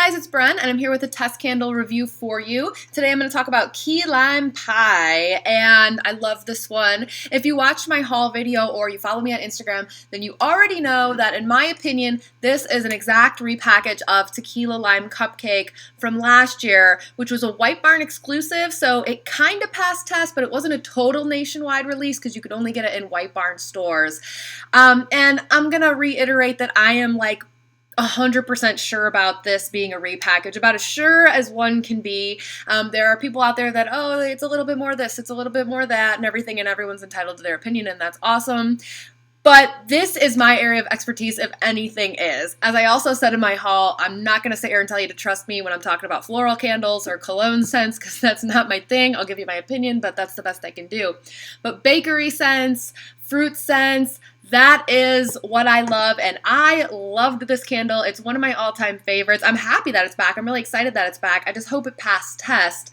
guys, it's Bren, and I'm here with a test candle review for you. Today I'm going to talk about key lime pie, and I love this one. If you watched my haul video or you follow me on Instagram, then you already know that, in my opinion, this is an exact repackage of Tequila Lime Cupcake from last year, which was a White Barn exclusive, so it kind of passed test, but it wasn't a total nationwide release because you could only get it in White Barn stores. And I'm going to reiterate that I am like 100% sure about this being a repackage, about as sure as one can be. There are people out there that, oh, it's a little bit more this, it's a little bit more that, and everything, and everyone's entitled to their opinion, and that's awesome. But this is my area of expertise, if anything is. As I also said in my haul, I'm not going to sit here and tell you to trust me when I'm talking about floral candles or cologne scents, because that's not my thing. I'll give you my opinion, but that's the best I can do. But bakery scents, fruit scents, that is what I love, and I loved this candle. It's one of my all-time favorites. I'm happy that it's back. I'm really excited that it's back. I just hope it passed test.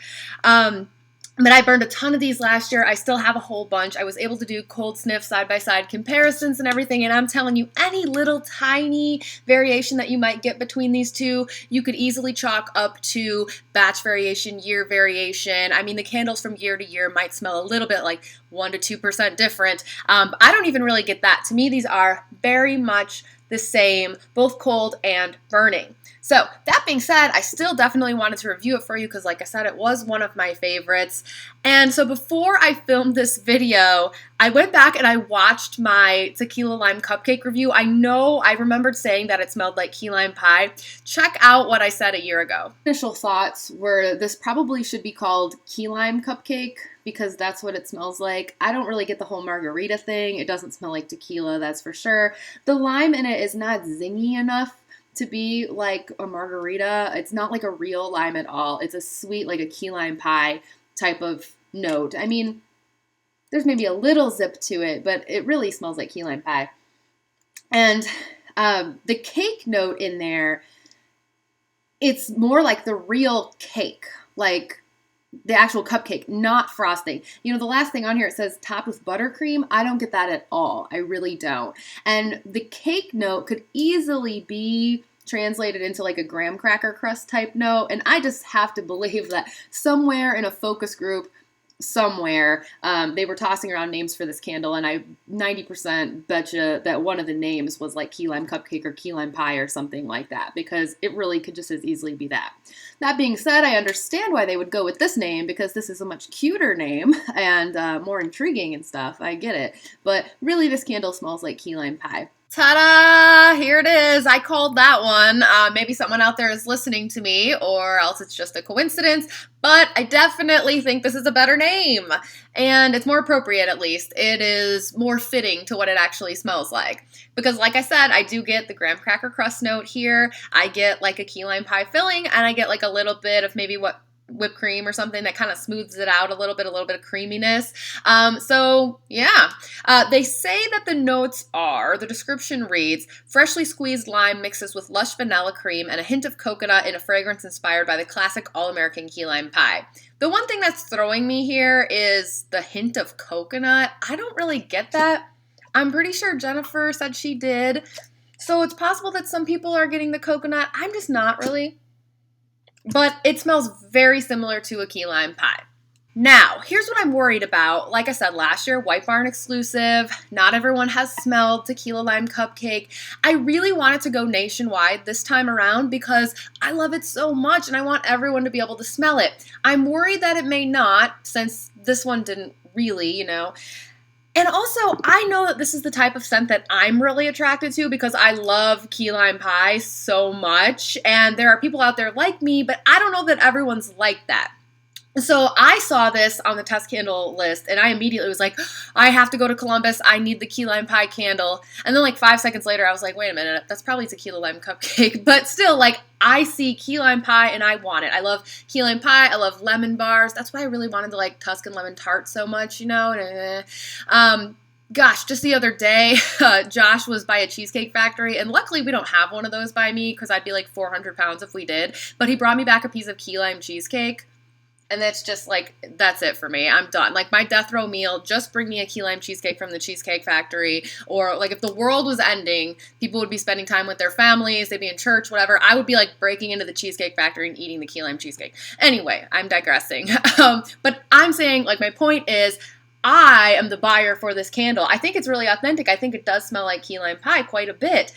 But I burned a ton of these last year. I still have a whole bunch. I was able to do cold sniff side-by-side comparisons and everything, and I'm telling you, any little tiny variation that you might get between these two, you could easily chalk up to batch variation, year variation. I mean, the candles from year to year might smell a little bit like 1 to 2% different. I don't even really get that. To me, these are very much the same, both cold and burning. So that being said, I still definitely wanted to review it for you because, like I said, it was one of my favorites. And so before I filmed this video, I went back and I watched my Tequila Lime Cupcake review. I know I remembered saying that it smelled like key lime pie. Check out what I said a year ago. Initial thoughts were this probably should be called key lime cupcake because that's what it smells like. I don't really get the whole margarita thing. It doesn't smell like tequila, that's for sure. The lime in it is not zingy enough to be like a margarita. It's not like a real lime at all. It's a sweet, like a key lime pie type of note. I mean, there's maybe a little zip to it, but it really smells like key lime pie. And the cake note in there, it's more like the real cake, like the actual cupcake, not frosting. You know, the last thing on here, it says topped with buttercream. I don't get that at all. I really don't. And the cake note could easily be translated into like a graham cracker crust type note. And I just have to believe that somewhere in a focus group, somewhere, they were tossing around names for this candle, and I 90% betcha that one of the names was like key lime cupcake or key lime pie or something like that, because it really could just as easily be that. That being said, I understand why they would go with this name, because this is a much cuter name and more intriguing and stuff. I get it. But really, this candle smells like key lime pie. Ta-da! Here it is. I called that one. Maybe someone out there is listening to me, or else it's just a coincidence, but I definitely think this is a better name, and it's more appropriate, at least. It is more fitting to what it actually smells like, because like I said, I do get the graham cracker crust note here. I get like a key lime pie filling, and I get like a little bit of maybe whipped cream or something that kind of smooths it out a little bit of creaminess. So yeah, they say that the notes are, the description reads, freshly squeezed lime mixes with lush vanilla cream and a hint of coconut in a fragrance inspired by the classic all-American key lime pie. The one thing that's throwing me here is the hint of coconut. I don't really get that. I'm pretty sure Jennifer said she did. So it's possible that some people are getting the coconut. I'm just not really. But it smells very similar to a key lime pie. Now, here's what I'm worried about. Like I said, last year, White Barn exclusive. Not everyone has smelled Tequila Lime Cupcake. I really wanted to go nationwide this time around because I love it so much and I want everyone to be able to smell it. I'm worried that it may not, since this one didn't really, you know. And also, I know that this is the type of scent that I'm really attracted to because I love key lime pie so much. And there are people out there like me, but I don't know that everyone's like that. So I saw this on the test candle list, and I immediately was like, I have to go to Columbus. I need the key lime pie candle. And then like 5 seconds later, I was like, wait a minute, that's probably Tequila Lime Cupcake. But still, like, I see key lime pie and I want it. I love key lime pie. I love lemon bars. That's why I really wanted to like Tuscan lemon tart so much, you know. Gosh, just the other day, Josh was by a cheesecake factory, and luckily we don't have one of those by me because I'd be like 400 pounds if we did. But he brought me back a piece of key lime cheesecake. And that's just like, that's it for me. I'm done. Like my death row meal, just bring me a key lime cheesecake from the Cheesecake Factory. Or like if the world was ending, people would be spending time with their families, they'd be in church, whatever. I would be like breaking into the Cheesecake Factory and eating the key lime cheesecake. Anyway, I'm digressing. But I'm saying, like, my point is, I am the buyer for this candle. I think it's really authentic. I think it does smell like key lime pie quite a bit.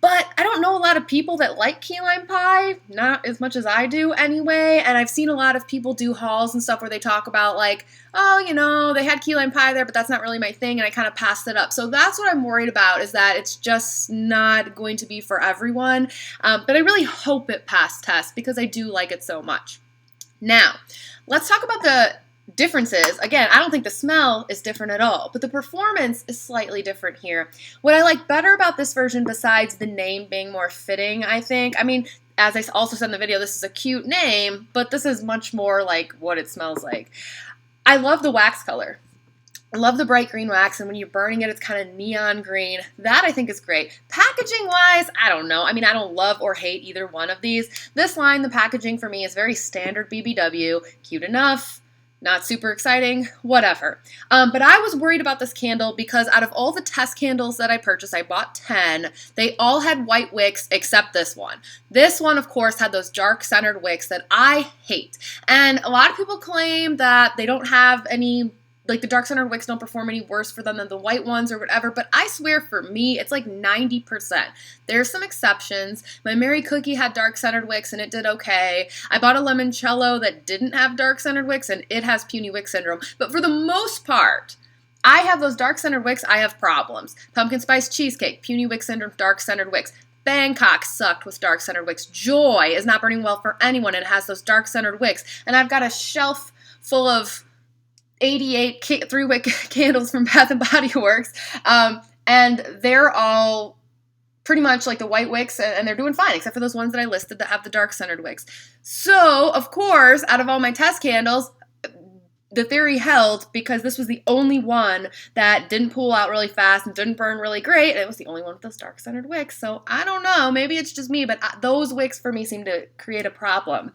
But I don't know a lot of people that like key lime pie, not as much as I do anyway, and I've seen a lot of people do hauls and stuff where they talk about like, oh, you know, they had key lime pie there, but that's not really my thing, and I kind of passed it up. So that's what I'm worried about, is that it's just not going to be for everyone, but I really hope it passed test because I do like it so much. Now, let's talk about the differences. Again, I don't think the smell is different at all, but the performance is slightly different here. What I like better about this version, besides the name being more fitting, I think, I mean, as I also said in the video, this is a cute name, but this is much more like what it smells like. I love the wax color. I love the bright green wax, and when you're burning it, it's kind of neon green. That I think is great. Packaging-wise, I don't know. I mean, I don't love or hate either one of these. This line, the packaging for me is very standard BBW, cute enough, not super exciting, whatever. But I was worried about this candle because out of all the test candles that I purchased, I bought 10. They all had white wicks except this one. This one, of course, had those dark centered wicks that I hate. And a lot of people claim that they don't have any, like the dark centered wicks don't perform any worse for them than the white ones or whatever, but I swear for me, it's like 90%. There's some exceptions. My Mary Cookie had dark centered wicks and it did okay. I bought a limoncello that didn't have dark centered wicks and it has puny wick syndrome. But for the most part, I have those dark centered wicks, I have problems. Pumpkin spice cheesecake, puny wick syndrome, dark centered wicks. Bangkok sucked with dark centered wicks. Joy is not burning well for anyone and it has those dark centered wicks. And I've got a shelf full of 88 3-wick candles from Bath & Body Works, and they're all pretty much like the white wicks, and they're doing fine, except for those ones that I listed that have the dark centered wicks. So, of course, out of all my test candles, the theory held because this was the only one that didn't pull out really fast and didn't burn really great, and it was the only one with those dark centered wicks. So, I don't know, maybe it's just me, but those wicks for me seem to create a problem.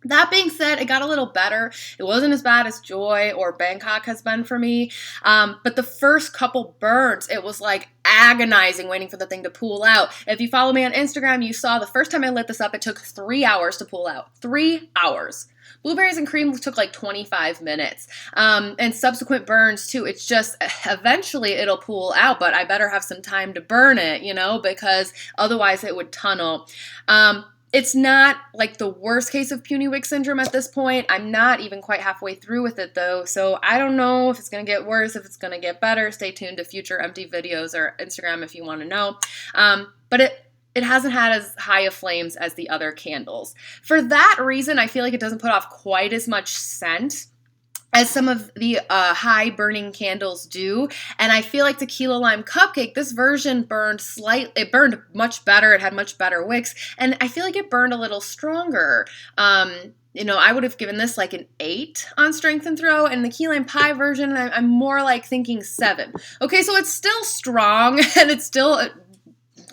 That being said, it got a little better. It wasn't as bad as Joy or Bangkok has been for me, but the first couple burns, it was like agonizing waiting for the thing to pull out. If you follow me on Instagram, you saw the first time I lit this up, it took 3 hours to pull out. 3 hours. Blueberries and cream took like 25 minutes. And subsequent burns too, it's just, eventually it'll pull out, but I better have some time to burn it, you know, because otherwise it would tunnel. It's not like the worst case of puny wick syndrome at this point. I'm not even quite halfway through with it though, so I don't know if it's going to get worse, if it's going to get better. Stay tuned to future empty videos or Instagram if you want to know. But it hasn't had as high of flames as the other candles. For that reason, I feel like it doesn't put off quite as much scent as some of the high burning candles do. And I feel like Tequila Lime Cupcake, this version burned it burned much better, it had much better wicks, and I feel like it burned a little stronger. You know, I would have given this like an 8 on strength and throw, and the key lime pie version, I'm more like thinking 7. Okay, so it's still strong, and it's still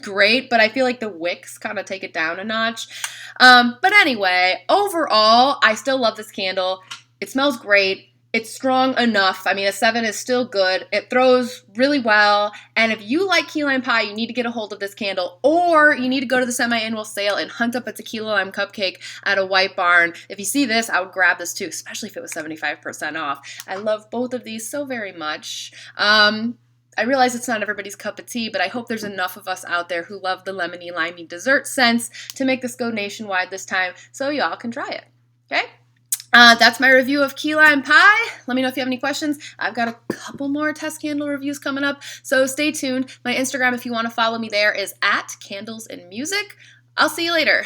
great, but I feel like the wicks kind of take it down a notch. But anyway, overall, I still love this candle. It smells great. It's strong enough. I mean, a 7 is still good. It throws really well. And if you like key lime pie, you need to get a hold of this candle, or you need to go to the semi-annual sale and hunt up a Tequila Lime Cupcake at a White Barn. If you see this, I would grab this too, especially if it was 75% off. I love both of these so very much. I realize it's not everybody's cup of tea, but I hope there's enough of us out there who love the lemony, limey dessert scents to make this go nationwide this time so y'all can try it. Okay? That's my review of key lime pie. Let me know if you have any questions. I've got a couple more test candle reviews coming up, so stay tuned. My Instagram, if you want to follow me there, is @candlesandmusic. I'll see you later.